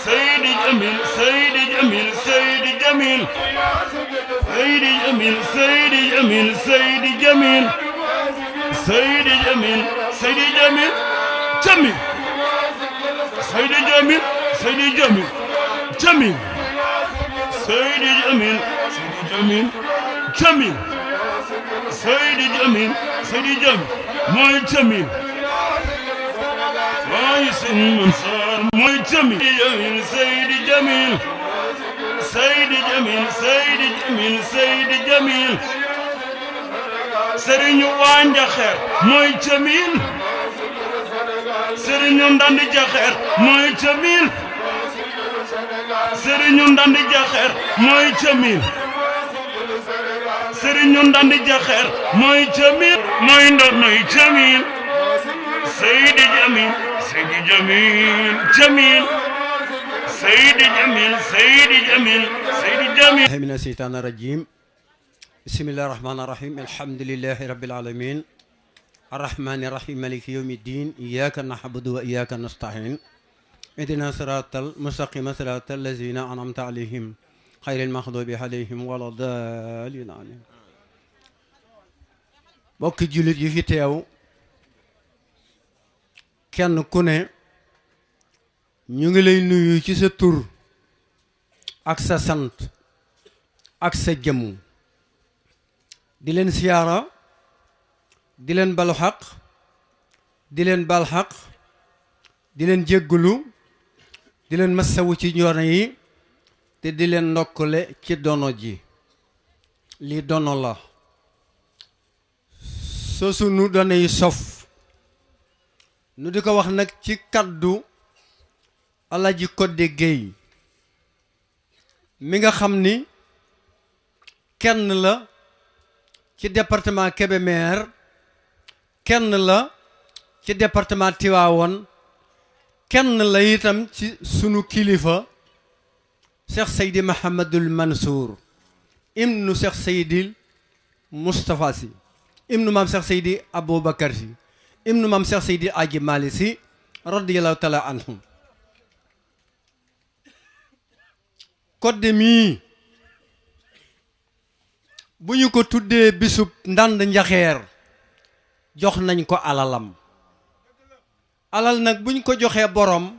Seydi Jamil Seydi Jamil Seydi Jamil Seydi Jamil Seydi Jamil Seydi Jamil Seydi Jamil Seydi Jamil Jamil Seydi Jamil Seydi Jamil Jamil Seydi Jamil Seydi Jamil Jamil Seydi Jamil Seydi Jamil mooy Jamil mooy Sëñ Mansour mooy Jamil Seydi Jamil Seydi Jamil Seydi Jamil Seydi Jamil Sëriñu waa Njaxeer mooy Jamil Sëriñu Ndandi Jaxeer mooy Jamil Sëriñu Ndandi Jaxeer mooy Jamil Sëriñu Ndandi Jaxeer mooy Jamil mooy ndonoy Jamil Seydi Jamil Seydi Jamil Jamil Seydi Jamil Seydi Jamil Seydi Jamil mina seytaani rajim bismillahi rahmaani rahim alhamdulillahi rabbil alamin arrahmani rahim maliki yawmi ddin iyyaka na'budu wa iyyaka nasta'in ihdina siratal mustaqima siratal lazina an'amta alayhim xayril maxdubi alayhim wala daalin amin bokki jullit yi fi teew kenn ku ne ñu ngi lay nuyu ci sa tur ak sa sant ak sa jëmm di leen siyaara di leen balu xaq di leen bal xaq di leen jéggulu di leen masawu ci ñoor yi te di leen ndokkale ci dono ji lii dono la soo sunu dono yi sof nu di ko wax nag ci kaddu Alaaji Codé Gueye mi nga xam ni kenn la ci département Kébémer kenn la ci département Tivaouane kenn la itam ci sunu kilifa Cheikh Seydi Mahamadul Mansour ibnu Cheikh Seydi Moustapha Sy ibnu maam Cheikh Seydi Aboubacar Sy ibnu maam Cheikh Seydi Aji Mali Sy radiyallahu taala anhum Codé mii bu ñu ko tuddee bisub ndand njaxeer jox nañ ko alalam alal nag bu ñu ko joxee borom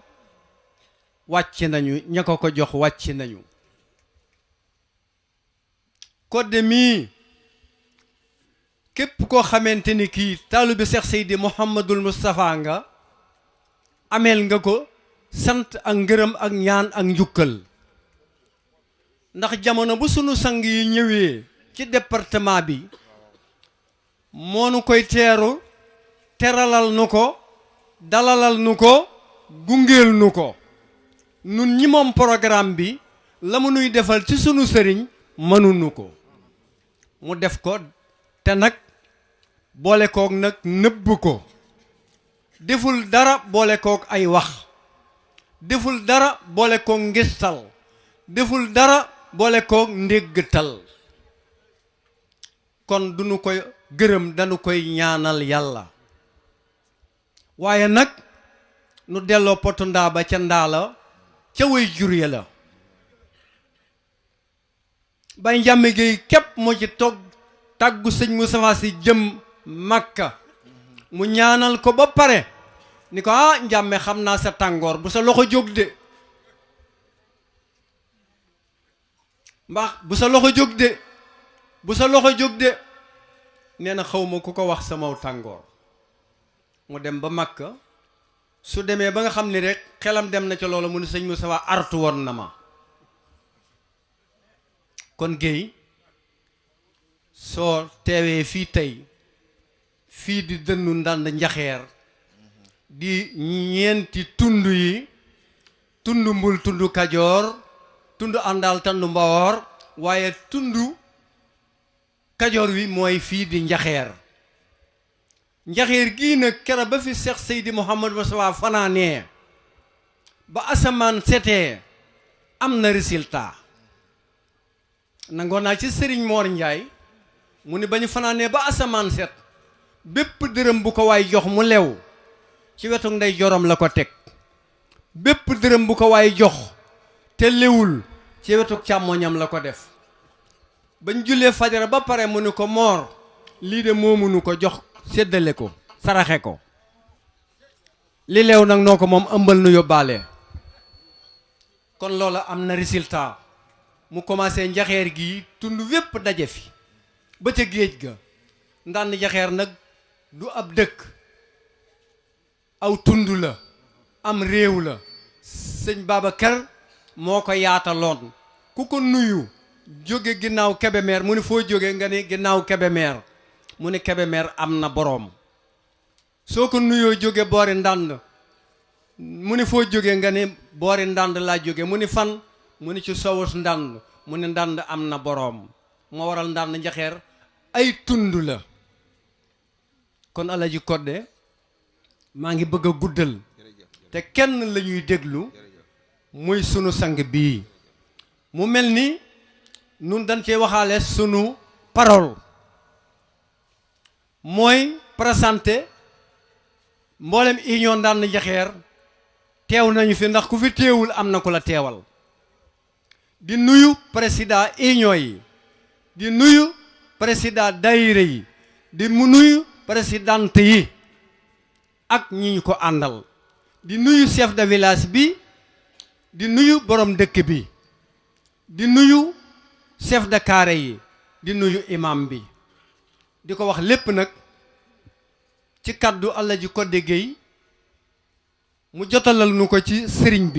wàcc nañu ña ko ko jox wàcc nañu Codé mii képp koo xamante ni kii taalibe Cheikh Seydi Mouhamadul Moustapha nga ameel nga ko sant ak ngërëm ak ñaan ak njukkal ndax jamono bu sunu sang yi ñëwee ci département bi moo nu koy teeru teralal nu ko dalalal nu ko gungeel nu ko nun ñi moom programme bi la mu nuy defal ci sunu sëriñ mënunu ko mu def ko te nag boole kook nag nëbb ko deful dara boole kook ay wax deful dara boole kook ngistal deful dara boole kook ndéggtal kon duñu koy gërëm dañu koy ñaanal yàlla waaye nag nu delloo potu ndaa ba ca ndaa la ca way jur ya la bay njàmme géey képp moo ci toog tàggu sëñ Moustapha Sy jëm Makka mu ñaanal ko ba pare ni ko njàmme xam naa sa tàngoor bu sa loxo jóg de mbaax bu sa loxo jóg de bu sa loxo jóg de nee na xawma ku ko wax samaw tàngoor mu dem ba Makka su demee ba nga xam ni rek xelam dem na ca loola mu ne sëñ Moustapha artu woon na ma kon Guèye soo teewee fii tey fii di dënnu ndànd njaxeer di ñeenti tund yi tund mbul tund kajoor tund àndaal tandu mbawoor waaye tund kajoor wi mooy fii di njaxeer njaxeer gii nag kera ba fi Cheikh Seydi Mouhamadou Moustapha fanaanee ba asamaan setee am na résultat nangoo naa ci Serigne Mor Ndiaye mu ni ba ñu fanaanee ba asamaan set bépp dërëm bu ko waay jox mu lew ci wetu ndey jorom la ko teg bépp dërëm bu ko waay jox te léwul ci wetu càmmoñam la ko def bañ jullee fajara ba pare mu ni ko moor lii de moomunu ko jox séddale ko saraxe ko li leew nag noo ko moom ëmbal nu yóbbaale kon loola am na résultat mu commencé njaxeer gi tund wépp daje fi ba ca géej ga ndànd njaxeer nag du ab dëkk aw tund la am réew la sëñ Babacar moo ko yaataloon ku ko nuyu jóge ginnaaw Kébémer mu ni foo jóge nga ni ginnaaw Kébémer mu ni Kébémer am na boroom soo ko nuyoo jóge boori ndànd mu ni foo jóge nga ni boori ndànd laa jóge mu ni fan mu ni ci sowus ndànd mu ni ndànd am na boroom moo waral ndànd njaxeer ay tund la kon Alaji Codé maa ngi bëgg a guddal te kenn la ñuy déglu muy sunu sang bii mu mel ni nun dañ cee waxaale sunu parole mooy présenté mboolem union ndànd njaxeer teew nañu fi ndax ku fi teewul am na ku la teewal di nuyu président union yi di nuyu président daayira yi di mu nuyu présidente yi ak ñi ñu ko àndal di nuyu chef de village bi di nuyu borom dëkk bi di nuyu chef de carré yi di nuyu imam bi di ko wax lépp nag ci kàddu Alaji Codé Gueye mu jotalal nu ko ci sëriñ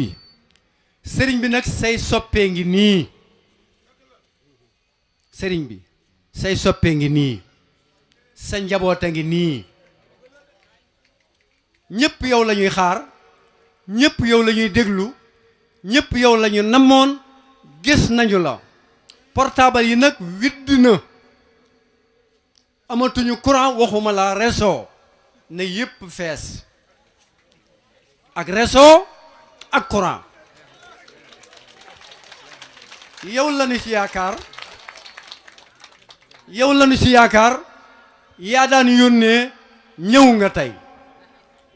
bi nag say soppee ngi nii sëriñ bi say soppee ngi nii sa njaboota ngi nii ñépp yow la ñuy xaar ñépp yow la ñuy déglu ñépp yow la ñu namoon gis nañu la portable yi nag widd na amatuñu courant waxuma la réseau na yépp fees ak réseau ak courant yow lañu ci yaakaar yaa daan yónnee ñëw nga tey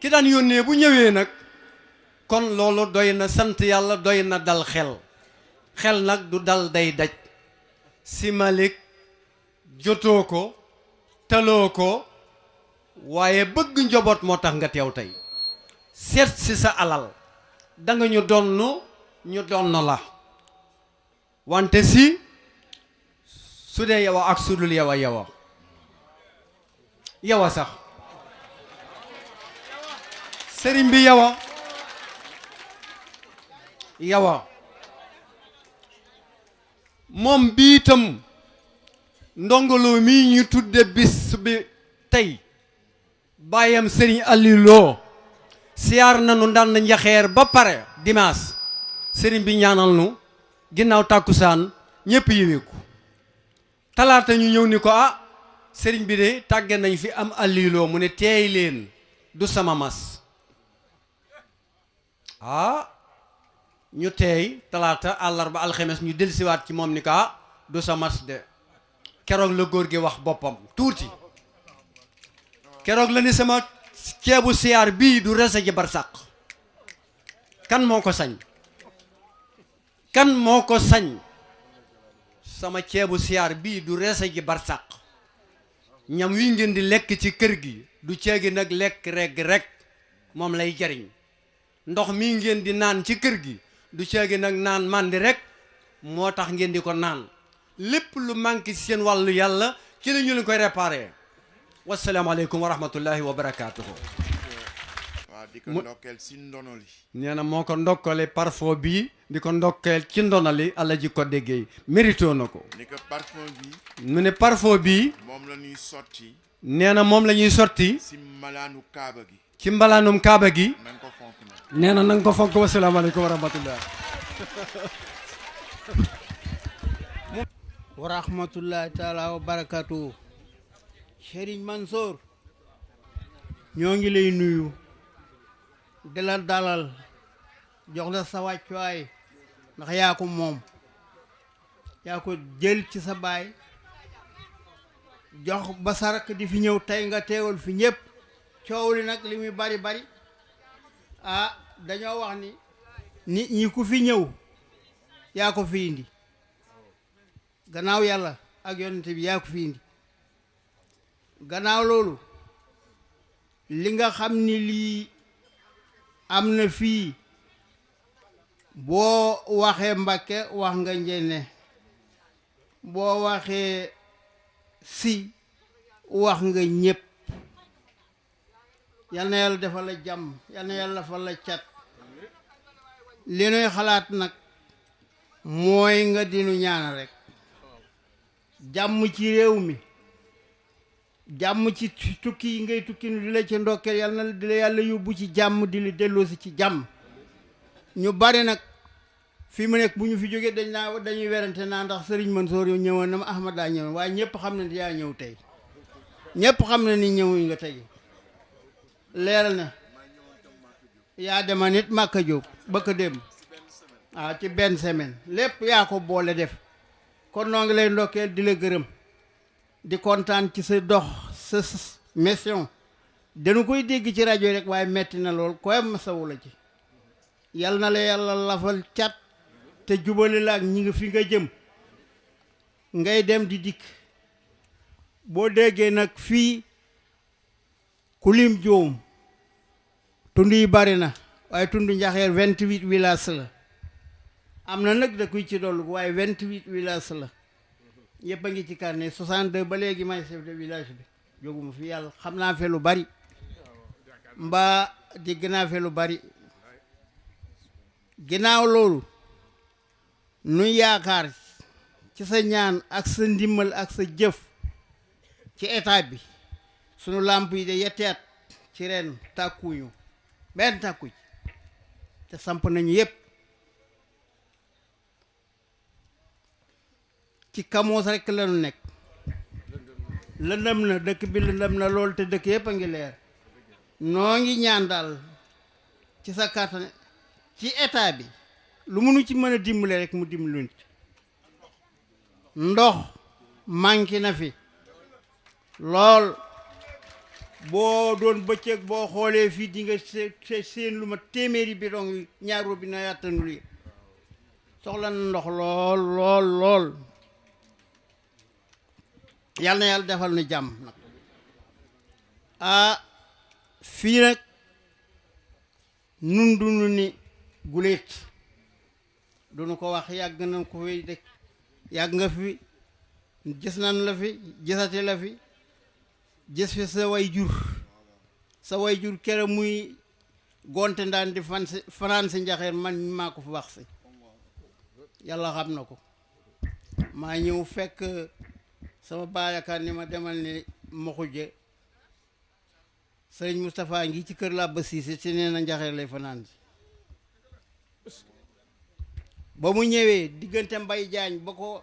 ki daan yónnee bu ñëwee nag kon loolu doy na sant yàlla doy na dal xel nag du dal day daj si Malick jotoo ko taloo ko waaye bëgg njaboot moo tax nga teew tey seet si sa alal danga ñu donn la wante si su dee yow ak su dul yow sax sëriñ bi yow moom bii itam ndongolo mii ñu tudde bis bi tey bàyyam sëriñ Aliou Lo siyaar nanu ndànd njaxeer ba pare dimanche sëriñ bi ñaanal nu ginnaaw tàkkusaan ñépp yéweeku talaata ñu ñëw ni ko sëriñ bi de tàgge nañ fi am Aliou Lo mu ne teey leen du sama mas ñu teey talaata àllarba alxemes ñu delsiwaat ci moom ni ko du sa mas de keroog la góor gi wax boppam tuuti keroog la ni sama ceebu siyaar bii du rese ji barsàq kan moo ko sañ sama ceebu siyaar bii du rese ji barsàq ñam wi ngeen di lekk ci kër gi du ceegi nag lekk rek moom lay jariñ ndox mi ngeen di naan ci kër gi du ceegi nag naan màndi rek moo tax ngeen di ko naan lépp lu manqué ci seen wàllu yàlla ci la ñu leen koy réparé wasalaamaaleykum wa rahmatullahi wa barakaatuhu. waaw di ko ndokkeel ci ndono li. nee na moo ko ndokkale parfum bii di ko ndokkeel ci ndono li Alaji Codé Gueye mérito na ko. ni ko parfum bi. mu ne parfum bii. moom la ñuy sotti. nee na moom la ñuy sotti. ci mbalaanu kaaba gi. ci mbalaanum kaaba gi. na nga ko fonk nag. nee na nga ko fonk wasalaamaaleykum wa rahmatullah. wa rahmatullahi taala wa barakatuhu. Serigne Mansour ñoo ngi lay nuyu di la dalal jox la sa wàccuwaay ndax yaa ko moom yaa ko jël ci sa baay jox ba sa rakk di fi ñëw tey nga teewal fi ñëpp coow li nag li muy bari dañoo wax ni nit ñi ku fi ñëw yaa ko fi indi gannaaw yàlla ak yonente bi yaa ko fi indi gannaaw loolu li nga xam ni lii am na fii boo waxee Mbàkke wax nga njenne boo waxee si wax nga ñépp yal na yàlla defal la jàmm yal na yàlla defal la cat li nuy xalaat nag mooy nga dinu ñaan rek jàmm ci réew mi jàmm ci tukki yi ngay tukki nu di la ci ndokkeel yal na di la yàlla yóbbu ci jàmm di la delloosi ci jàmm ñu bari nag fi mu nekk bu ñu fi jógee dañuy werante naa ndax Sëriñ Mansoor yow ñëwoon na ma Ahmad daa ñëwoon waaye ñëpp xam ne yaa ñëw tey ñëpp xam ne ni ñëwuñ nga tey leeral na yaa dema nit Màkka Jóob ba ko dem waaw ci benn semaine lépp yaa ko boole def kon noo ngi lay ndokkeel di la gërëm di kontaan ci sa dox sa mission dañu koy dégg ci rajo rek waaye metti na lool koy masawu la ci yal na la yàlla lafal cat te jubale la ak ñi nga fi nga jëm ngay dem di dikk boo déggee nag fii ku lim joom tund yi bari na waaye tund Njaxeer 28 villages la am na nag da kuy ci dollu waaye 28 villages la yëpp a ngi ci carnet 62 ba léegi may chef de village bi jóguma fi yàlla xam naa fe lu bari mbaa dégg naa fe lu bari ginnaaw loolu nu yaakaar ci sa ñaan ak sa ndimmal ak sa jëf ci état bi sunu làmp yi de yetti at ci ren tàkkuñu benn tàkku ci te samp nañu yépp ci kamoos rekk lañu nekk lëndëm na dëkk bi lëndëm na lool te dëkk yépp a ngi leer noo ngi ñaan daal ci sa kàttan ci état bi lu munu ci mën a dimbale rek mu dimbaluñ ci ndox manqué na fi lool boo doon bëccëg boo xoolee fii di nga seen lu ma téeméeri bidon yi ñaar robinet yàttanul yi soxla na ndox lool lool lool yal na yàlla defal nu jàmm nag fii nag nun dunu ni guléet duñu ko wax yàgg nañ ko fi dëkk yàgg nga fi gis nañ la fi gisati la fi gis fi sa way jur kere muy gonte ndaan di fanaan si Njaxeer man maa ko fi wax si yàlla xam na ko maa ñëw fekk sama baayakaar ni ma demal ni ma xujje sëriñ Moustapha ngi ci kër Làbba Siise ci nee na Njaxeer lay fanaan si ba mu ñëwee diggante Mbay Jaañ ba ko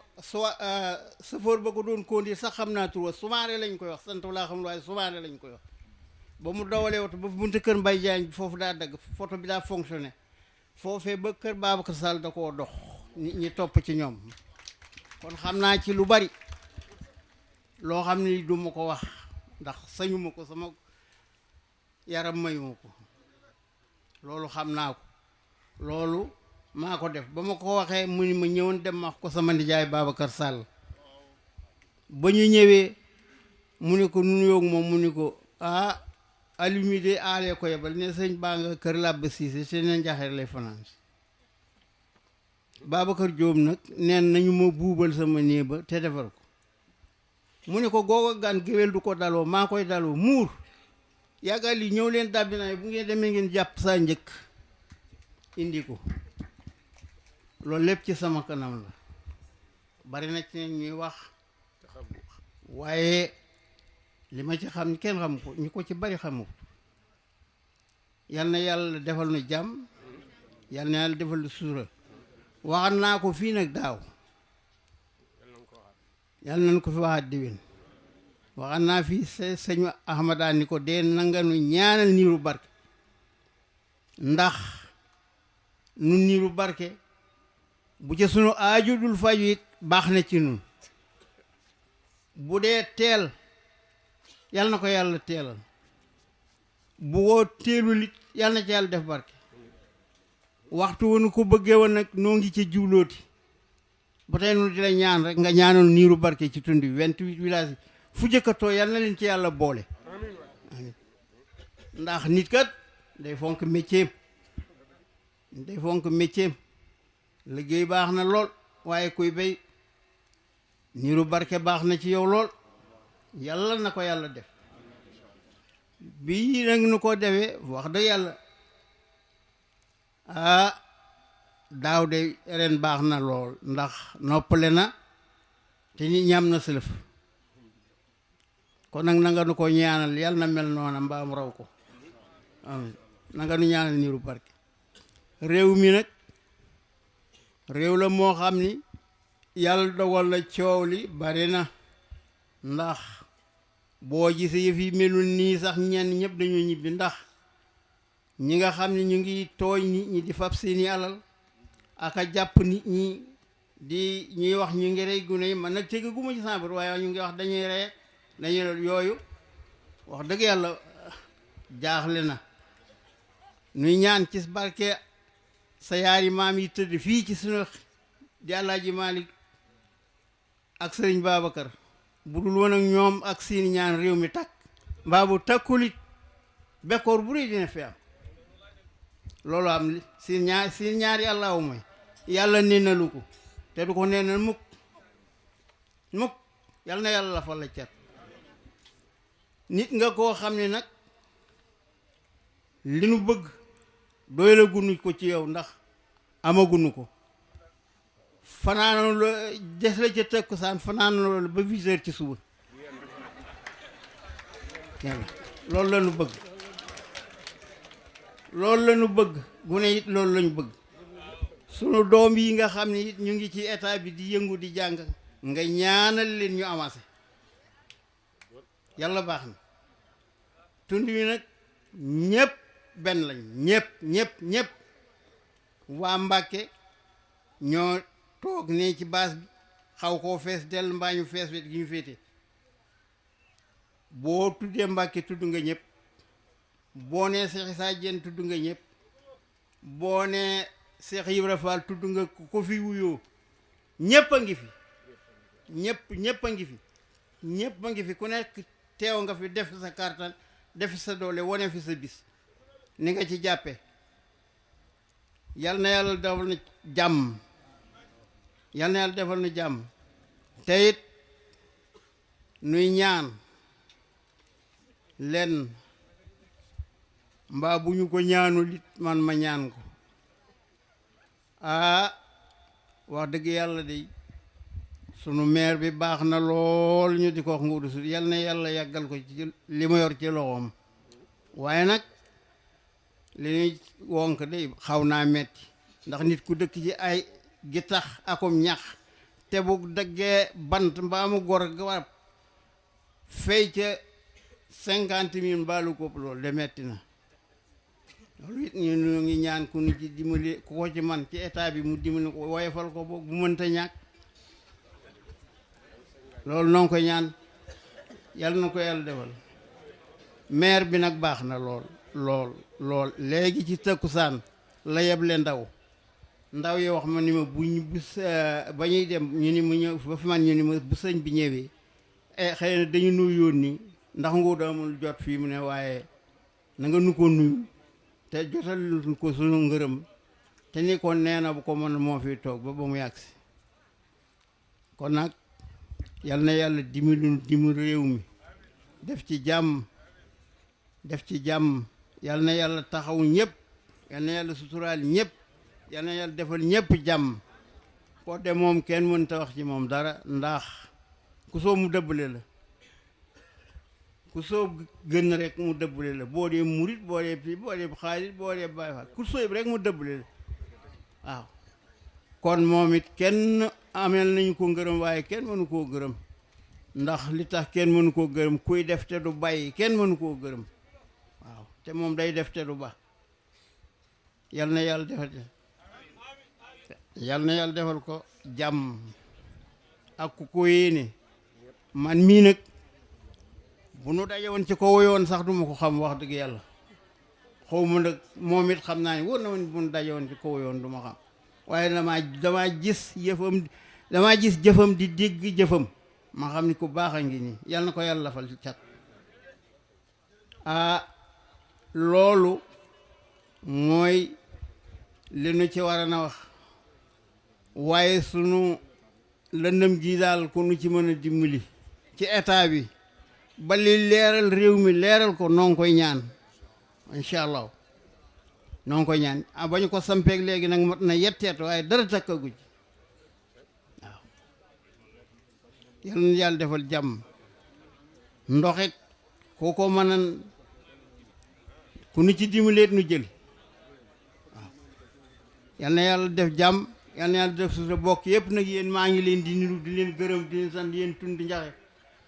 sëfoor ba ko doon kondi sax xam naa tur wa sumaare lañ koy wax sant laa xam waaye sumaare lañ koy wax ba mu dawalee oto ba buntu kër Mbay Jaañ foofu daa dagg photo bi daa fonctionné foofee ba kër Babacar Sall da koo dox nit ñi topp ci ñoom kon xam naa ci lu bari loo xam ni du ma ko wax ndax sañuma ko sama yaram mayuma ko loolu xam naa ko loolu maa ko def ba ma ko waxee mu ni ma ñëwoon dem wax ko sama nijaay Babacar Sall ba ñu ñëwee mu ni ko nu yoog moom mu ni ko alumi de aalee ko yebal ne sëñ baa nga kër Làbba Siise te ne Njaxeer lay fanaan Babacar Jóob nag neen nañu ma buubal sama néeg ba te defar ko mu ne ko googa gan géwél du ko daloo maa koy daloo muur yàggal yi ñëw leen dàbbinaay bu ngeen demee ngeen jàpp saa njëkk indi ko loolu lépp ci sama kanam la bari na ci ñuy wax waaye li ma ci xam kenn xam ko ñu ko ci bari xamu ko yal na yàlla defal nu jàmm yal na yàlla defal nu suura waxan naa ko fii nag daaw yal nañ ko fi waxaat diwén waxan naa fii sëñ Ahmada ni ko dee nanga nu ñaanal niiru barke ndax nu niiru barke bu ca sunu aaju dul faju it baax na ci nun bu dee teel yal na ko yàlla teelal bu woo teelul it yal na ci yàlla def barke waxtu wonu ko bëggee woon nag noo ngi ci jublooti ba tey nu di la ñaan rek nga ñaanal niiru barke ci tund bi 28 villages yi fu jëkkatoo yal na leen ci yàlla boole ndax nit kat day fonk métier day fonk métier liggéey baax na lool waaye kuy béy niiru barke baax na ci yow lool yàlla na ko yàlla def bii nag nu ko defee wax dëgg yàlla daaw de ren baax na lool ndax noppale na te nit ñam na sëlëf kon nag nanga nu ko ñaanal yàlla na mel noona mbaam raw ko amin nanga nu ñaanal niiru barke réew mi nag réew la moo xam ni yàlla dogal na coow li bari na ndax boo gisee yëf yi melul nii sax ñenn ñëpp dañoo ñibbi ndax ñi nga xam ne ñu ngi tooñ nit ñi di fab seeni alal aka jàpp nit ñi di ñuy wax ñu ngi rey gune yi man nag tégg gu ma ci sama bët waaye ñu ngi wax dañuy rey dañuy yooyu wax dëgg yàlla jaaxle na nuy ñaan ci barke sa yaari maam yi tëdd fii ci sunu di Alaaji Maalik ak Sëriñ Babacar bu dul woon ak ñoom ak seeni ñaan réew mi takk mbaa bu takkulit bekkoor bu rëy dina fi am loolu am seen ñaari yàllaawu mooy yàlla nenalu ko te du ko nenal mukk mukk yàlla na yàlla la fa la cat nit nga koo xam ne nag li nu bëgg doy la gunu ko ci yow ndax amagunu ko fanaanoo la des la ca takkusaan fanaanoo la ba 8 heures ci suba loolu la nu bëgg loolu la ñu bëgg gune it loolu lañu bëgg sunu doom yi nga xam ne it ñu ngi ci état bi di yëngu di jàng nga ñaanal leen ñu avancé yàlla baax na tund wi nag ñépp benn lañ ñépp waa Mbàkke ñoo toog ne ci baas bi xaw koo fees dell mbaa ñu fees wet gi ñu féete boo tuddee Mbàkke tudd nga ñépp boo nee Cheikh Issa Diène tudd nga ñëpp boo nee Cheikh Ibra Fall tudd nga ko fi wuyoo ñëpp a ngi fi ñëpp a ngi fi ñëpp a ngi fi ku nekk teew nga fi def sa kartan def sa doole wane fi sa bis ni nga ci jàppe yal na yàlla defal na jàmm yal na yàlla defal na jàmm te it nuy ñaan len mbaa bu ñu ko ñaanul it man ma ñaan ko wax dëgg yàlla de sunu maire bi baax na lool ñu di ko wax nguudu su yal na yàlla yàggal ko ci li ma yor ci loxoom waaye nag li ñuy wonk de xaw naa metti ndax nit ku dëkk ci ay gi tax akum ñax te bu daggee bant mbaa mu gor garab fay ca 50 000 mbaalu ko loolu de metti na loolu it ñu ngi ñaan ku ñu ci dimbali ku ko ci man ci état bi mu dimbali ko woyofal ko boog bu mënta ñàkk loolu noo ngi koy ñaan yàlla na ko yàlla defal maire bi nag baax na lool léegi ci tëkkusaan la yeble ndaw yi wax ma ni ma ba ñuy dem ñu ni mu ñëw ba fi man ñu ni ma bu sëñ bi ñëwee xëy na dañu nuyu yónni ndax nguur amul jot fii mu ne waaye na nga nu ko nuyu te jotal ko sunu ngërëm te ni kon nee na bu ko mën moo fi toog ba mu yàgsi kon nag yal na yàlla dimbali réew mi def ci jàmm yal na yàlla taxaw ñëpp yal na yàlla suturaal ñëpp yal na yàlla defal ñëpp jàmm ko de moom kenn mënta wax ci moom dara ndax ku soo mu dëbbale la ku soo gën rek mu dëbbale la boo dee murit boo dee fii boo dee xaalis boo dee Baay Faal ku sooy rek mu dëbbale la waaw kon moom it kenn amel nañu ko ngërëm waaye kenn mënu koo gërëm ndax li tax kenn mënu koo gërëm kuy def te du bàyyi kenn mënu koo gërëm waaw te moom day def te du ba yal na yàlla defal ko jàmm ak ku ko yéene man mii nag bu nu daje woon ci ko woyoon sax duma ko xam wax dëgg yàlla xaw ma nag moom it xam naa ni wóor na woon bu nu daje woon ci ko woyoon duma xam waaye damaa gis yëfam damaa gis jëfam di dégg jëfam ma xam ni ku baax a ngi nii yal na ko yàlla lafal cat loolu mooy li nu ci war a na wax waaye sunu lëndëm gi daal ku nu ci mën a dimbali ci état bi ba li leeral réew mi leeral ko noo ngi koy ñaan incha allah noo ngi koy ñaan ba ñu ko sampeeg léegi nag mat na yetteet waaye dara takkagu ci waaw yal na yàlla defal jàmm ndoxit koo ko mën a ku nu ci dimbalee nu jël waaw yal na yàlla def jàmm yal na yàlla def su sa bokk yëpp nag yéen maa ngi leen di nuyu di leen gërëm di leen sant yéen tund Njaxe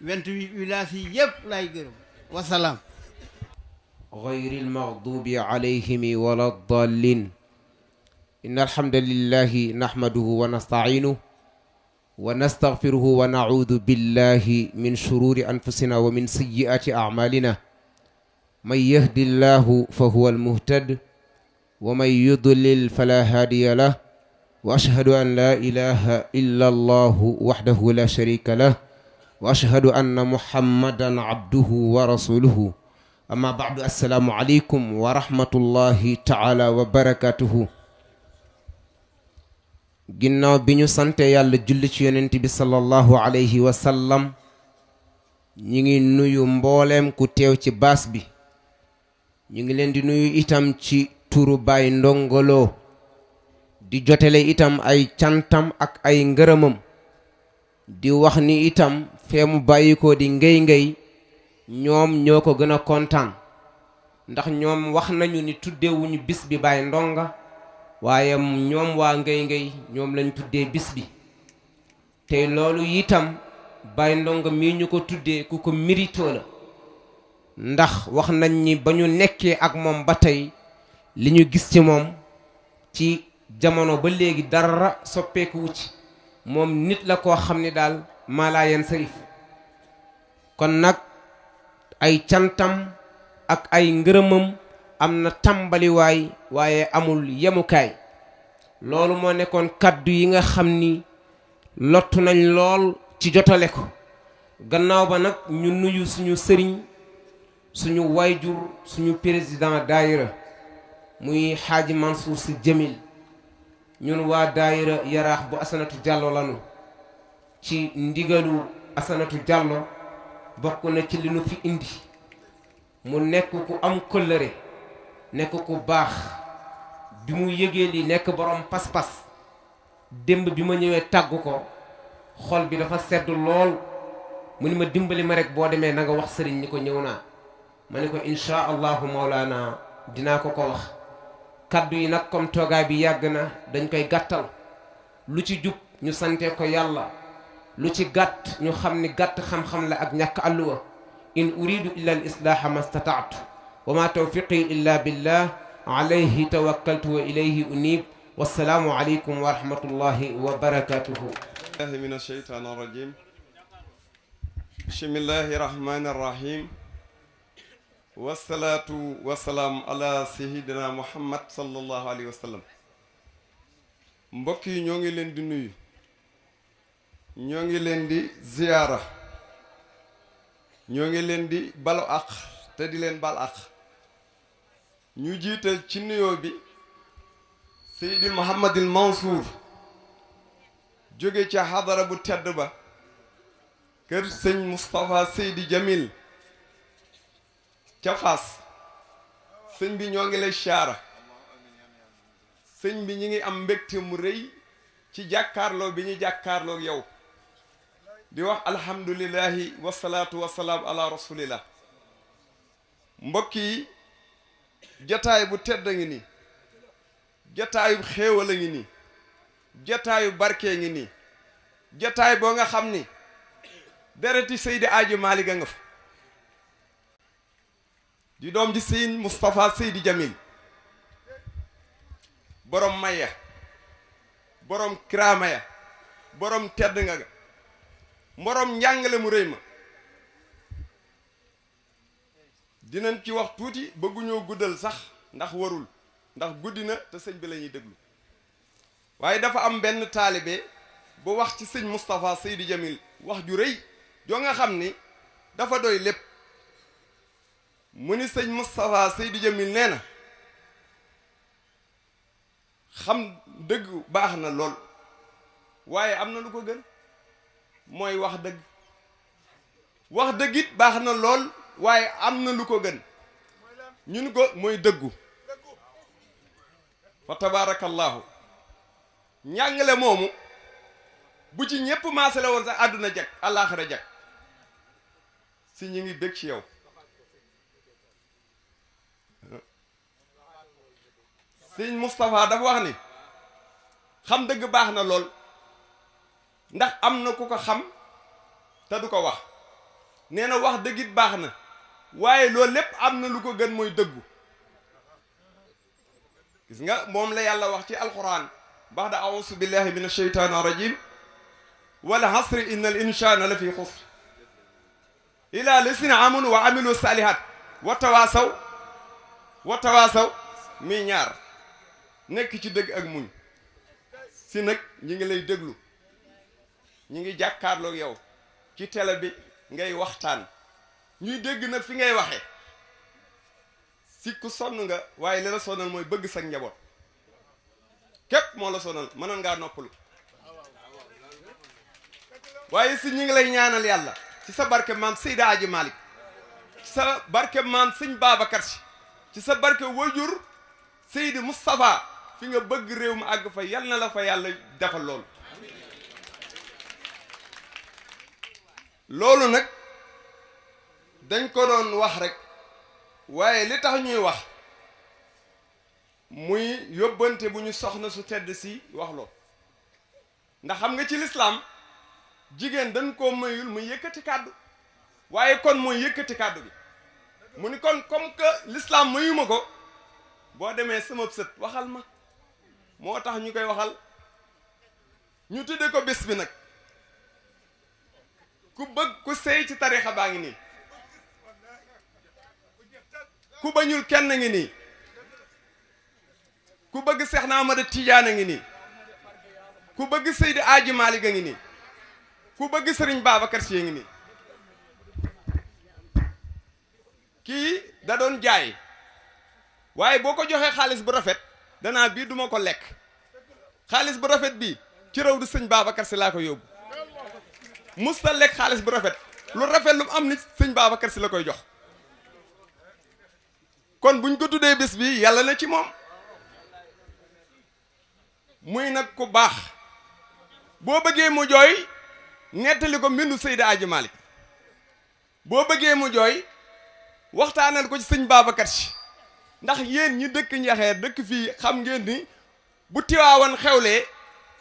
28 villages yi yëpp laay gërëm wasalaam غير المغضوب عليهم ولا الضالين إن الحمد لله نحمده ونستعينه ونستغفره ونعوذ بالله من شرور أنفسنا ومن سيئات أعمالنا من يهد الله فهو المهتد ومن يضلل فلا هادي له وأشهد أن لا إله إلا الله وحده لا شريك له وأشهد أن محمدا عبده ورسوله أما بعد السلام عليكم ورحمة الله تعالى وبركاته ginnaaw bi ñu sante yàlla julli ci yonent bi sallallahu alayhi wa sallam ñi ngi nuyu mbooleem ku teew ci baas bi ñu ngi leen di nuyu itam ci turu Baay Ndongo Lo di jotele itam ay cantam ak ay ngërëmam di wax ni itam fee mu bàyyi ko di ngéy-ngéy ñoom ñoo ko gën a kontaan ndax ñoom wax nañu ni tuddewuñu bis bi Baay Ndonga waaye ñoom waa ngéy-ngéy ñoom lañ tuddee bis bi te loolu itam Baay Ndonga mii ñu ko tuddee ku ko mérito la ndax wax nañ ni ba ñu nekkee ak moom ba tey li ñu gis ci moom ci jamono ba léegi dara soppeeku wu ci moom nit la koo xam ni daal malaayen sarif kon nag ay cantam ak ay ngërëmam am na tàmbaliwaay waaye amul yemukaay loolu moo nekkoon kaddu yi nga xam ni lottu nañ lool ci jotale ko gannaaw ba nag ñu nuyu suñu sëriñ suñu wayjur suñu président daayira muy xaaji Mansour Sy Djamil ñun waa daayira yaraax bu Asanatu Diallo lanu ci ndigalu Asanatu Diallo bokk na ci li nu fi indi mu nekk ku am kóllëre nekk ku baax bi mu yëgee li nekk borom pas-pas démb bi ma ñëwee tàggu ko xol bi dafa sedd lool mu ni ma dimbali ma rek boo demee na nga wax sëriñ ni ko ñëw naa ma ni ko insha allahu maulana dinaa ko wax kaddu yi nag comme toogaay bi yàgg na dañ koy gàttal lu ci jub ñu sante ko yàlla lu ci gàtt ñu xam ni gàtt xam-xam la ak ñàkk àlluwa in uridu illa al islaaha ma stataatu wa ma tawfiqi illa billah alayhi tawakkaltu wa ilayhi unib wassalaamu aleykum wa rahmatullahi wa barakatuhu الله من الشيطان الرجيم بسم الله الرحمن الرحيم والصلاة والسلام على سيدنا محمد صلى الله عليه وسلم mbokk yi ñoo ngi leen di nuyu ñoo ngi leen di ziyaara ñoo ngi leen di balu àq te di leen bal àq ñu jiital ci nuyoo bi Seydi Mouhamadul Mansour jóge ca xadara bu tedd ba kër sëñ Moustapha Seydi Djamil ca Fass sëñ bi ñoo ngi lay siyaara sëñ bi ñi ngi am mbégte mu rëy ci jàkkaarloo bi ñu jàkkaarloo yow di wax alhamdulillahi wasalaatu wasalaam ala rasulillah mbokk yi jataay bu tedd a ngi nii jataayu xéewal a ngi nii jataayu barkee ngi nii jataay boo nga xam ni dereti Seydi Aji Maalik a nga fa di doom ji sëñ Moustapha Seydi Djamil borom maya borom kiraama ya borom tedd nga ga borom njàngale mu rëy ma dinañ ci wax tuuti bëgguñoo guddal sax ndax warul ndax guddi na te sëñ bi la ñuy déglu waaye dafa am benn taalibe bu wax ci sëñ Moustapha Seydi Jamil wax ju rëy joo nga xam ni dafa doy lépp mu ni sëñ Moustapha Seydi Jamil nee na xam dëgg baax na lool waaye am na lu ko gën mooy wax dëgg wax dëgg it baax na lool waaye am na lu ko gën ñu ni ko mooy dëggu fa tabarakallahu njàngale moomu bu ci ñépp maase la woon sax àdduna jag àllaaxira jag si ñi ngi bég ci yow sëñ Moustapha dafa wax ni xam dëgg baax na lool ndax am na ku ko xam te du ko wax nee na wax dëgg it baax na waaye loolu lépp am na lu ko gën mooy dëggu gis nga moom la yàlla wax ci alquran ba'da a'uuzu billahi min asheytaani rajim wal asri inna al insana la fi xusr ila lasina amanu wa amilu salihat wa tawaasaw mi ñaar nekk ci dëgg ak muñ si nag ñi ngi lay déglu ñi ngi jàkkaarloog yow ci télé bi ngay waxtaan ñuy dégg nag fi ngay waxee si ku sonn nga waaye li la sonal mooy bëgg sa njaboot képp moo la sonal mënoon ngaa noppalu waaye si ñi ngi lay ñaanal yàlla ci sa barke maam Seydi Aji Malick ci sa barke maam sëñ Babacar Si ci sa barke wajur Seydi Moustapha fi nga bëgg réew mi àgg fa yal na la fa yàlla defal loolu nag dañ ko doon wax rek waaye li tax ñuy wax muy yóbbante bu ñu soxna su tedd si wax loo ndax xam nga ci lislaam jigéen dañ koo mayul muy yëkkati kàddu waaye kon mooy yëkkati kàddu gi mu ni kon comme que l'islam mayuma ko boo demee sama sët waxal ma moo tax ñu koy waxal ñu tudde ko bés bi nag ku bëgg ku sey ci tarixa baa ngi nii ku bañul kenn ngi nii ku bëgg Seex na Ahmada Tijaan a ngi nii ku bëgg Seydi Aji Maalik a ngi nii ku bëgg Sëriñ Babacar Si a ngi nii kii da doon jaay waaye boo ko joxee xaalis bu rafet danaa bii duma ko lekk xaalis bu rafet bii ci raw du sëñ Babacar Si laa ko yóbbu musta lekk xaalis bu rafet lu rafet lu mu am nit sëñ Babacar Si la koy jox kon buñ ko tuddee bés bi yàlla na ci moom muy nag ku baax boo bëggee mu jooy nettali ko mbindu Seydi Aji Malick boo bëggee mu jooy waxtaanal ko ci sëñ Babacar Si ndax yéen ñi dëkk Njaxeer dëkk fii xam ngeen ni bu Tiwaawan xewlee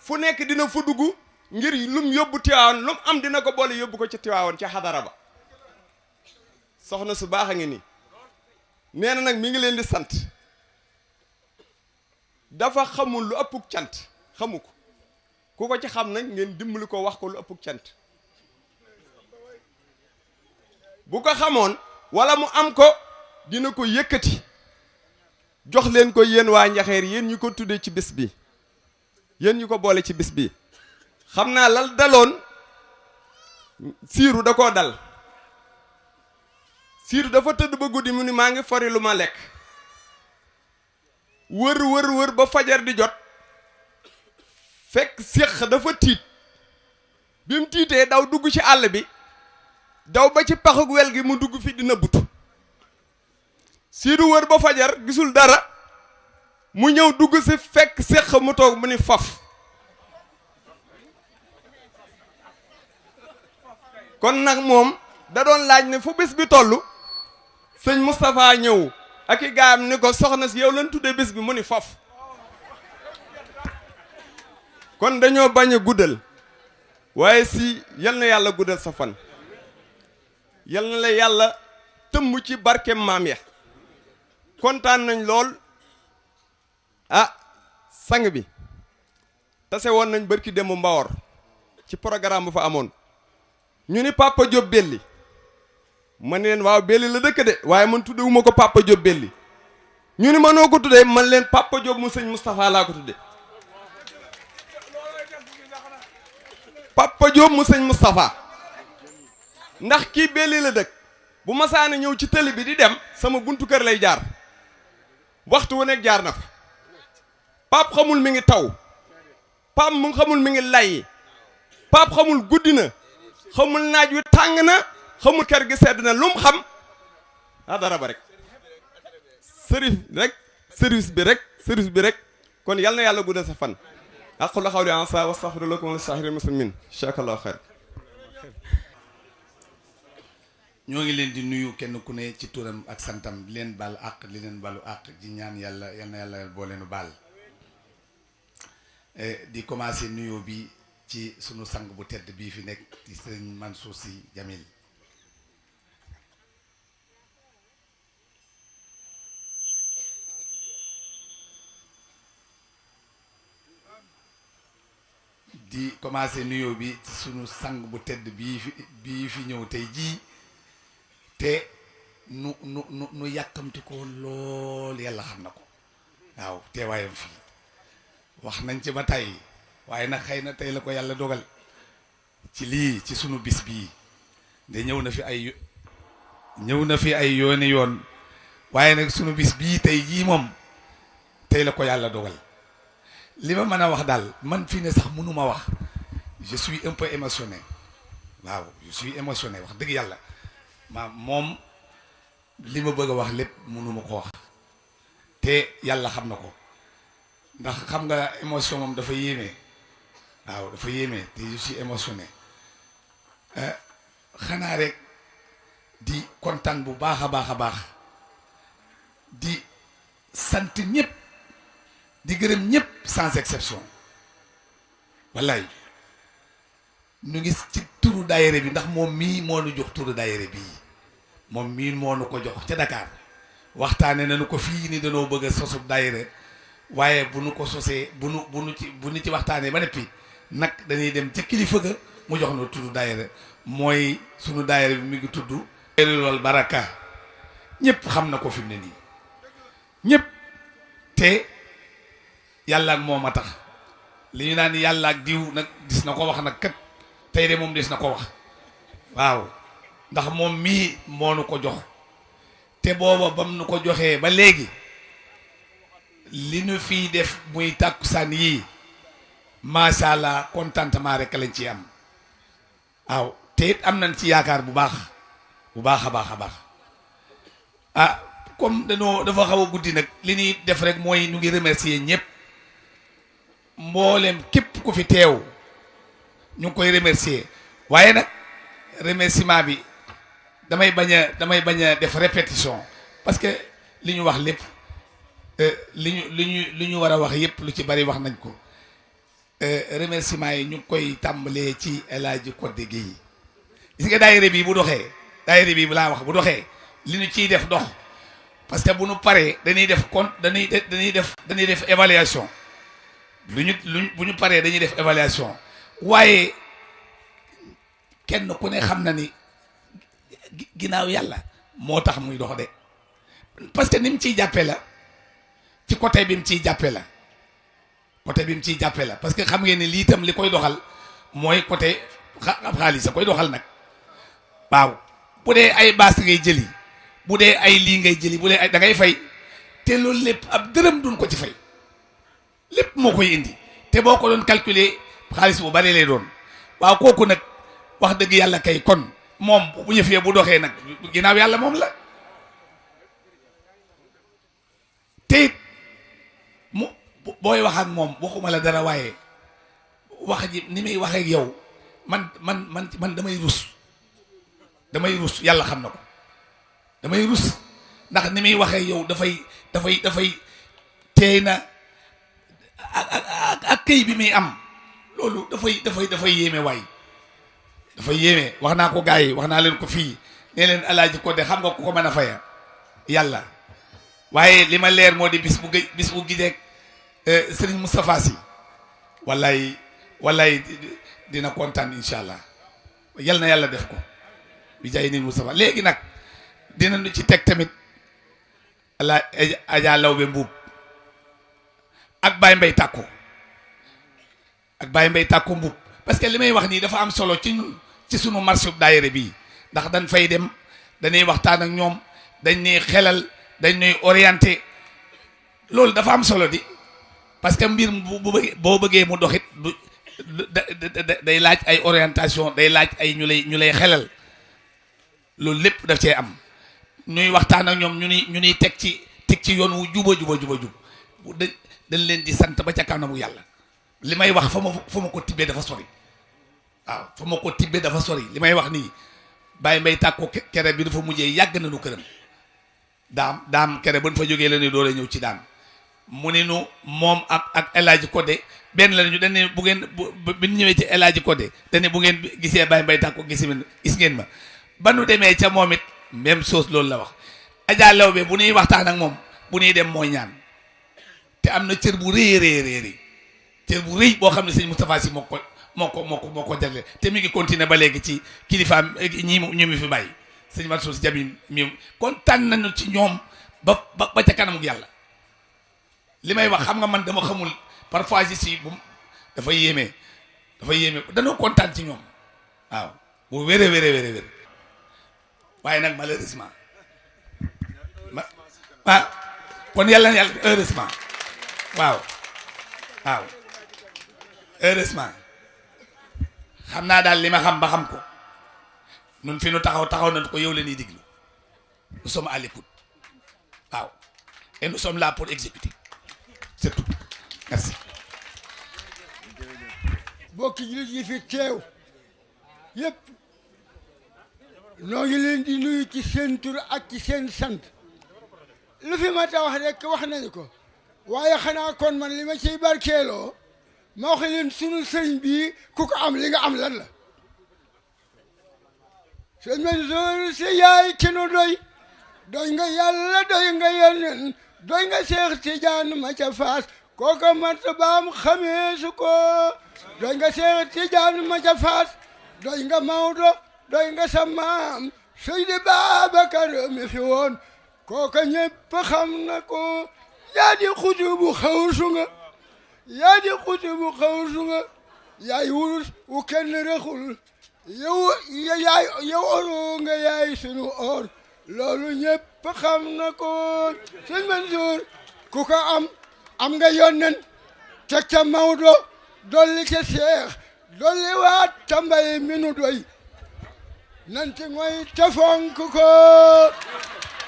fu nekk dina fu dugg ngir lum yóbbu Tiwaawan lum am dina ko boole yóbbu ko ca Tiwaawan ca xadara ba soxna su baax a ngi nii nee na nag mi ngi leen di sant dafa xamul lu ëppuk cant xamu ko ku ko ci xam nag ngeen dimbali ko wax ko lu ëppuk cant bu ko xamoon wala mu am ko dina ko yëkkati jox leen ko yéen waa Njaxeer yéen ñu ko tuddee ci bis bi yéen ñu ko boole ci bis bi xam naa lal daloon siiru da koo dal siiru dafa tëdd ba guddi mu ni maa ngi fori lu ma lekk wër ba fajar di jot fekk séq dafa tiit bi mu tiitee daw dugg ci àll bi daw ba ci paxug wel gi mu dugg fi dina butu siiru wër ba fajar gisul dara mu ñëw dugg si fekk séq mu toog mu ni faf kon nag moom da doon laaj ne fu bés bi toll sëñ Moustapha ñëw ak i gaayam ni ko soxna si yow lañ tuddee bés bi mu ni faf kon dañoo bañ a guddal waaye si yal na yàlla guddal sa fan yal na la yàlla tëmb ci barke maam ya kontaan nañ lool ah sang bi tase woon nañ barki démb Mbawor ci programme bu fa amoon ñu ni Papa Diop Belli man leen waaw Belli la dëkk de waaye man tuddewuma ko Papa Diop Belli ñu ni mënoo ko tuddee man leen Papa Diop mu sëñ Moustapha laa ko tudde Papa Diop mu sëñ Moustapha ndax kii belli la dëkk bu masaana ñëw ci tëli bi di dem sama buntu kër lay jaar waxtu wu nekk jaar na fa Pape xamul mi ngi taw Pape mu xamul mi ngi lay Pape xamul guddi na xamul naaj wi tàng na xamul kër gi sedd na lu mu xam dara ba rek service bi rek kon yal na yàlla guddal sa fan aqulu qawli hadha wa astaghfiru lakum wa lisa'iril muslimin jazakallahu khair. ñoo ngi leen di nuyu kenn ku ne ci turam ak santam di leen baal àq li leen balu àq di ñaan yàlla yal na yàlla boo leenu baal di commencer nuyoo bi ci sunu sang bu tedd bii fi nekk di sëriñ Mansour Sy Djamil di commencer nuyoo bi ci sunu sang bu tedd bii fi ñëw tey jii te nu yàkkamti ko lool yàlla xam na ko waaw teewaayam fii wax nañ ci ba tey waaye nag xëy na tey la ko yàlla dogal ci lii ci sunu bis bii de ñëw na fi ay yooni yoon waaye nag sunu bis bii tey jii moom tey la ko yàlla dogal li ma mën a wax daal man fii ne sax mënuma wax je suis un peu émotionné waaw je suis émotionné wax dëgg yàlla moom li ma bëgg a wax lépp mënuma ko wax te yàlla xam na ko ndax xam nga émotion moom dafa yéeme waaw dafa yéeme te je suis émotionné xanaa rek di kontaan bu baax a baax di sant ñëpp di gërëm ñëpp sans exception wallaay ñu ngi ci turu daayere bi ndax moom mii moo nu jox turu daayere bii moom mii moo nu ko jox ca Dakar waxtaane nañu ko fii ni dañoo bëgg a sosub daayere waaye bu nu ko sosee bu nu ci waxtaanee ba neppi nag dañuy dem ca kilifa ga mu jox nu turu daayere mooy sunu daayere bi mi ngi tudd Daayiratul Baraka ñëpp xam na ko fi mu ne nii ñëpp te yàlla ak moom a tax li ñu naan yàlla ak diw nag dis na ko wax nag kat tey de moom des na ko wax waaw ndax moom mii moo nu ko jox te booba bam nu ko joxee ba léegi li nu fii def muy tàkkusaan yii macha allah contentement rek lañ ci am waaw te it am nañ ci yaakaar bu baax a baax comme dafa xaw a guddi nag li ñuy def rek mooy ñu ngi remercier ñëpp mboolem képp ku fi teew ñu ngi koy remercier waaye nag remerciement bi damay bañ a def répétition parce que li ñu wax lépp li ñu war a wax yépp lu ci bari wax nañ ko remerciement yi ñu ngi koy tàmbalee ci El Hadji Codé Guèye gis nga daayira bi bu laa wax bu doxee li ñu ciy def dox parce que bu ñu paree dañuy def évaluation bu ñu paree dañuy def évaluation waaye kenn ku ne xam na ni ginnaaw yàlla moo tax muy dox de parce que ni mu ciy jàppee la ci côté bi mu ciy jàppee la parce que xam ngeen ni lii itam li koy doxal mooy côté xaalis a koy doxal nag waaw bu dee ay baas ngay jëli bu dee ay lii ngay jëli bu dee ay da ngay fay te loolu lépp ab dërëm duñ ko ci fay lépp moo koy indi te boo ko doon calculer xaalis bu bari lay doon waaw kooku nag wax dëgg yàlla kay kon moom bu ñu fiyee bu doxee nag ginnaaw yàlla moom la te it mu booy wax ak moom waxuma la dara waaye wax ji ni muy waxee ak yow man damay rus yàlla xam na ko damay rus ndax ni muy waxee yow dafay teey na ak këy bi muy am loolu dafay yéeme waay dafay yéeme wax naa ko gars yi wax naa leen ko fii ne leen El Hadji Codé xam nga ku ko mën a faya yàlla waaye li ma leer moo di bis bu gideeg Serigne Moustapha Sy wallaay dina kontaan incha allah yal na yàlla def ko bi jaay ni Moustapha léegi nag dinañu ci teg tamit ala Adja Lawbe Mbuub ak Baye Mbay Tàkko Mbuub parce que li may wax nii dafa am solo ci ñun ci sunu marché daayira bii ndax dañ fay dem dañuy waxtaan ak ñoom dañ ñuy xelal dañ ñuy orienté loolu dafa am solo di parce que mbir boo bëggee mu doxit day laaj ay orientation day laaj ay ñu lay xelal loolu lépp daf cee am ñuy waxtaan ak ñoom ñu ñuy teg ci yoon wu juba dañ leen di sant ba ca kanamu yàlla li may wax fa ma ko tibbee dafa sori waaw fa ma ko tibbee dafa sori li may wax nii bàyyi mbay tàkko kere bi dafa mujjee yàgg nañu këram daam kere ba ñu fa jógee la ni doole ñëw ci daam mu ni nu moom ak El Hadji Codé benn la ñu dañ ne bu ngeen bi ñu ñëwee ci El Hadji Codé dañ ne bu ngeen gisee bàyyi mbay tàkko gis ngeen ma ba nu demee ca moom it même chose loolu la wax Adja Lawbe bu ñuy waxtaan ak moom bu ñuy dem mooy ñaan te am na cër bu rëy cër bu rëy boo xam ne sëñ Moustapha Sy moo ko jagle te mi ngi continuer ba léegi ci kilifaam ñi mi fi bàyyi sëñ Mansour Sy Djamil mi kontaan nañu ci ñoom ba ca kanamu yàlla li may wax xam nga man dama xamul parfois si bu dafa yéeme dañoo kontaan ci ñoom waaw bu wéré waaye nag malheureusement kon yàlla heureusement waaw heureusement xam naa daal li ma xam ba xam ko nun fi nu taxaw nañ ko yow la ñuy diglu nous sommes à l'écoute waaw et nous sommes là pour exécuter c'est tout merci. bokki jullit yi fi teew yépp noo ngi leen di nuyu ci seen tur ak ci seen sant lu fi ma ta wax rek wax nañu ko waaye xanaa kon man li ma ciy barkeeloo ma wax leen sunu sëñ bii ku ko am li nga am lan la sëñ Mansour Sy yaay ki nu doy nga yàlla doy nga yeneen doy nga Seex Tijaan ma ca Faas kooka martabaam xamee su ko doy nga Seex Tijaan ma ca Faas doy nga Maodo doy nga sa maam Seydi Babacar mi fi woon kooka ñépp xam na ko yaa di xutubu xawsu nga yaay wurus wu kenn rexul yow oro nga yaay sunu or loolu ñépp xam na ko sëñ Mansour ku ko am nga yonnen teg ca Maodo dolli ca Seex dolli waat tambay minu doy nanti ngoy te fonk ko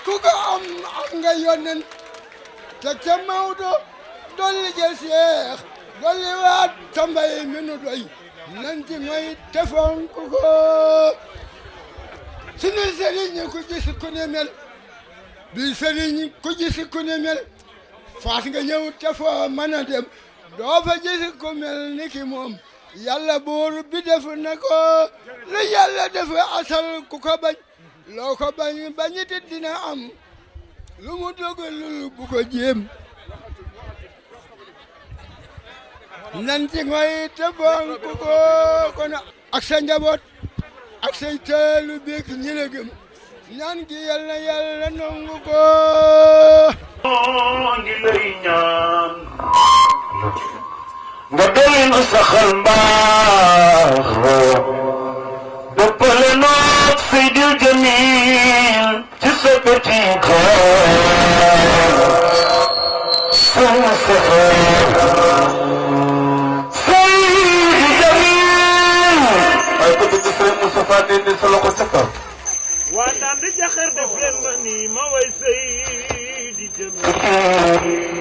ku ko am nga yonnen teg ca Maodo dolli ca Seex dolli waat tambay minu doy nanti ngoy te fonk ko sunu sëriñ ku gis ku ne mel bi sëriñ ku gis ku ne mel faas nga ñëw te foo mën a dem doo fa gis ku mel ni ki moom yàlla buur bi def na ko lu yàlla def asal ku ko bañ loo ko bañit dina am lu mu dogalul bu ko jéem nanti ngoy te fonk ko kon ak sa njaboot ak say teelu beek ñi la gëm ñaan gi yàlla nangu ko ngi lay ñaan nga doy nu saxal mbaax dëppale noog Seydil Jamil ci sa petit cœur sama saxal Seydil Jamil ay ko bëgg Sëriñ Moustapha ne sa loxo ca kaw waa daan di jaxar def leen ma nii ma way Seydil Jamil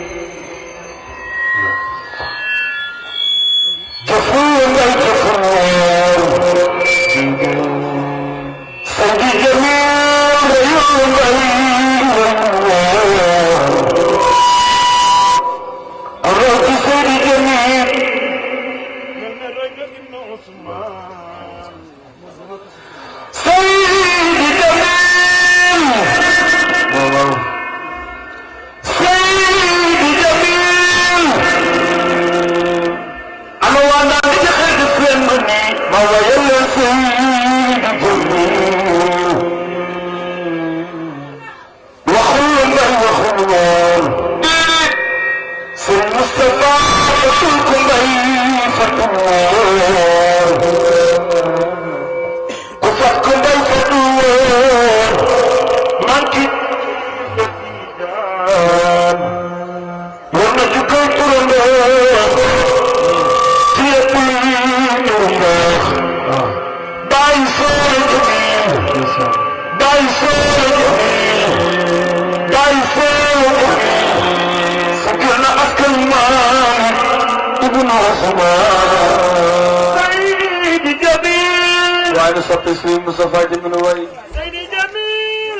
maa ngi soppi Serigne Moustapha Jamil way Seydi Jamil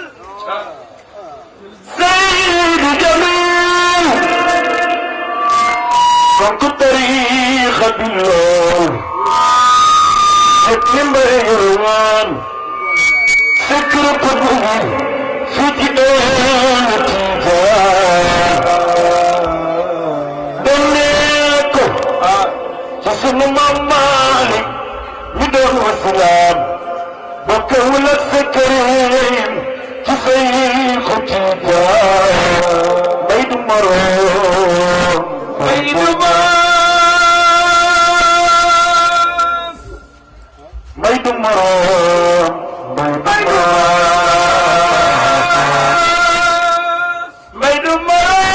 Seydi Jamil fonk tariixa bi lool yëpp li mbay yërmaan fikru qutbu fi ci doon Tijaan donnee ko ci sunu maam Maalik mi doon wasilaam bokkewul ak sa kërim ci Seexu Tijaan may du moroom may du maas may du moroom may du maas may du moroom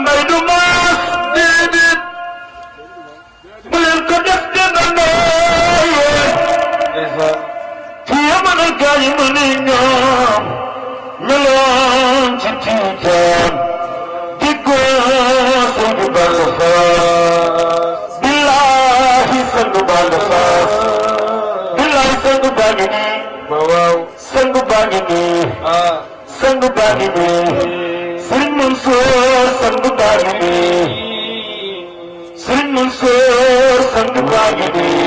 may du maas déedéet bu leen ko def dégandoo ci yamanal gaa yi mu ne ñoom meloon ci Tijaan diggoo Seydi Balla Faas billaahi sangu Balla Faas billaahi sangu baa ngi nii waaw sangu baa ngi nii sangu baa ngi nii Sëriñ Mansour sangu baa ngi nii Sëriñ Mansour sangu baa ngi nii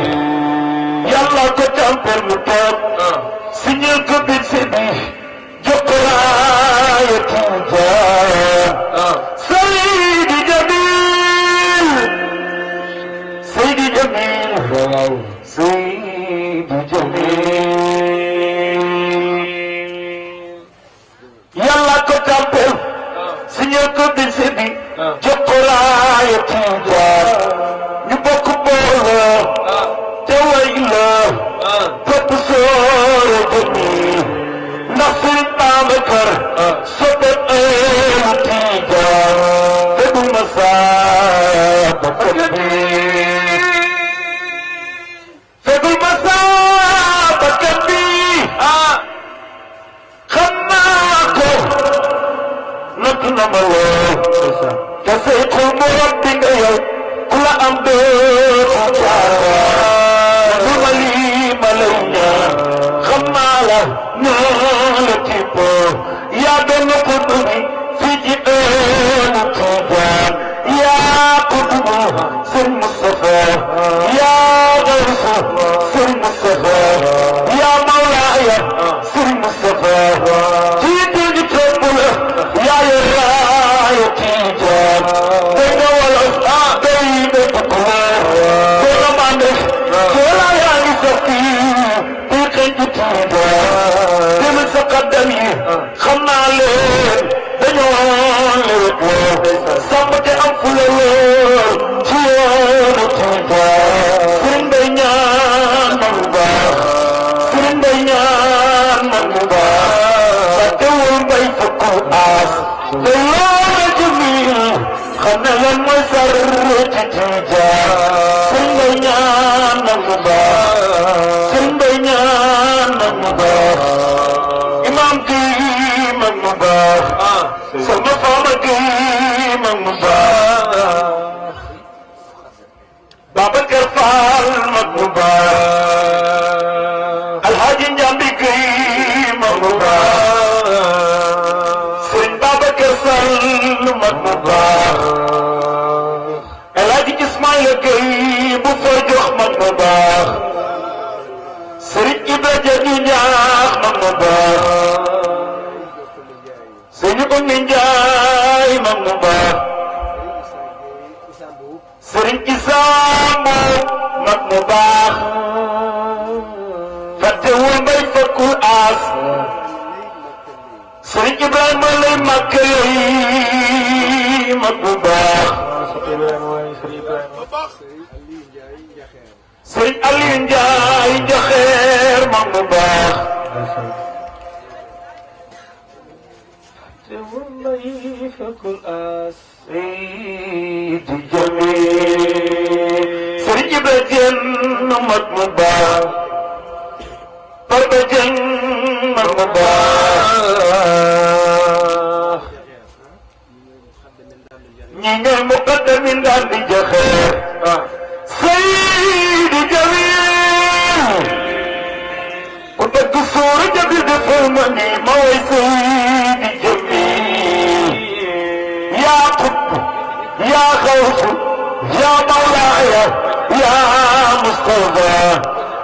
yàlla ko tàmpel mu toog signé ko biir Seydi Jokalante Tijaan Seydi Jamil Seydi Jamil waaw Seydi Jamil yàlla ko tàmpel signé ko biir Seydi Jokalante Tijaan ñu bokk booloo te way la topp soore Jamil ndax Sëriñ Babacar soppe eelu Tijaan fegul ma saaba kabbi fegul ma saaba kabbi xam naa ko natt na ma lool te Seexul Murabbi nga yow ku la am dootu caaxaan lu ma lii ma lay ñaan xam naa la ñoo la tippoo yaa doon ko dugg fii ci eelu Tijaan yaa ko dugg Sëriñ Moustapha yaa gawsu Sëriñ Moustapha yaa mawlaaya Sëriñ Moustapha jiitu ji topp la yaa yor raaya Tijaan day nga wolof day nga tukkuleer day nga mande soola yaa ngi soppi di xëy ci Tijaan demi sa kaddam yi xam naa leen dañoo lewet loo sàmm te am fula lool ci yoonu Tijaan Sëriñ Mbay ñaan man bu baax Sëriñ Mbay ñaan man bu baax ba teewul mbay fukku aas te loolu Jamil xam ne lan mooy sar ci Tijaan Sëriñ Mbay ñaan man bu baax Sëriñ Mbay ñaan man bu baax imam gi man bu baax sama faama gi man bu baax Babacar Fall man bu baax Alhaji Njambi gi man bu baax Sëriñ Babacar Sall man bu baax Alhaji Ismaïla Gueye bu fa jox man bu baax Sëriñ Ibra Jadi Ñaax man bu baax Sëriñ Oumy Njaay man bu baax Sëriñ Issa Mbow man bu baax fàttewul mbay fekkul aas Sëriñ Ibrahima lay màkkale man bu baax Sëriñ Aliou Njaay Njaxeer man bu baax fàttewul mbay fekkul aas Seydi Jamil Sëriñ Ibra Jeen mat mu baax Barba Jeen mat mu baax ñi ñooy muqaddamin daal di jaxeer Seydi Jamil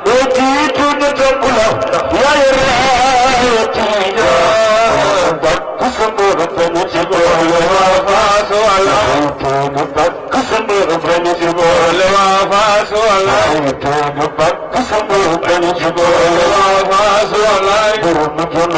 وجيت نتقل يا يراتينا بقسم فنجبل وفاس والله بقسم فنجبل وفاس والله بقسم فنجبل وفاس والله برمجن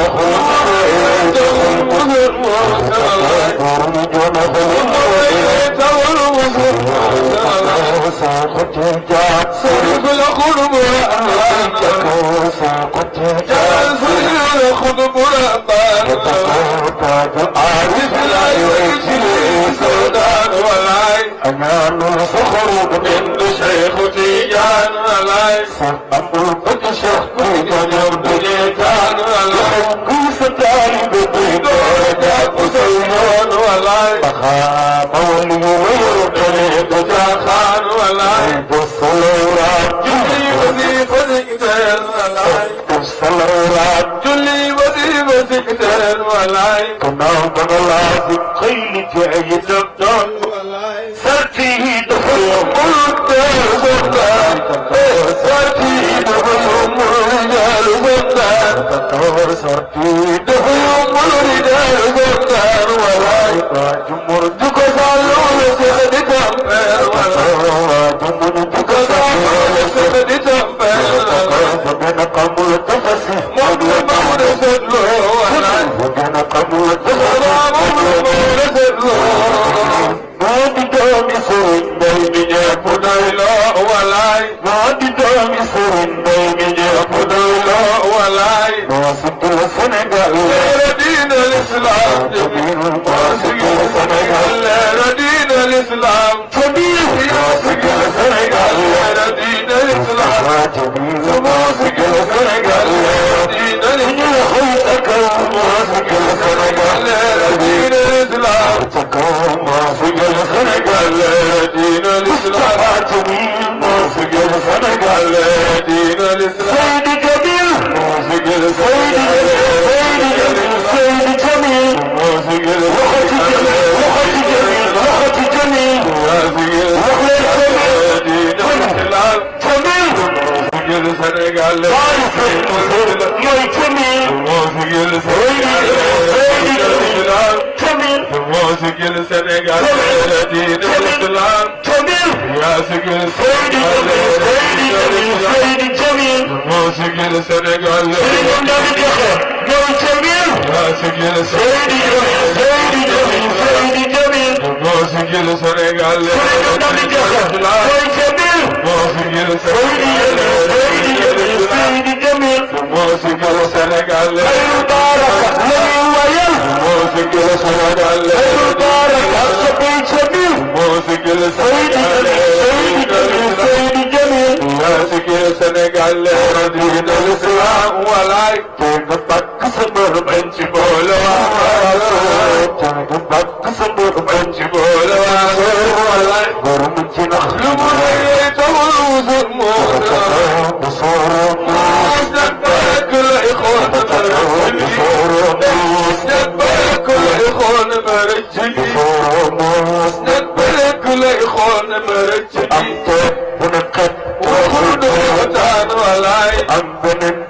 I'm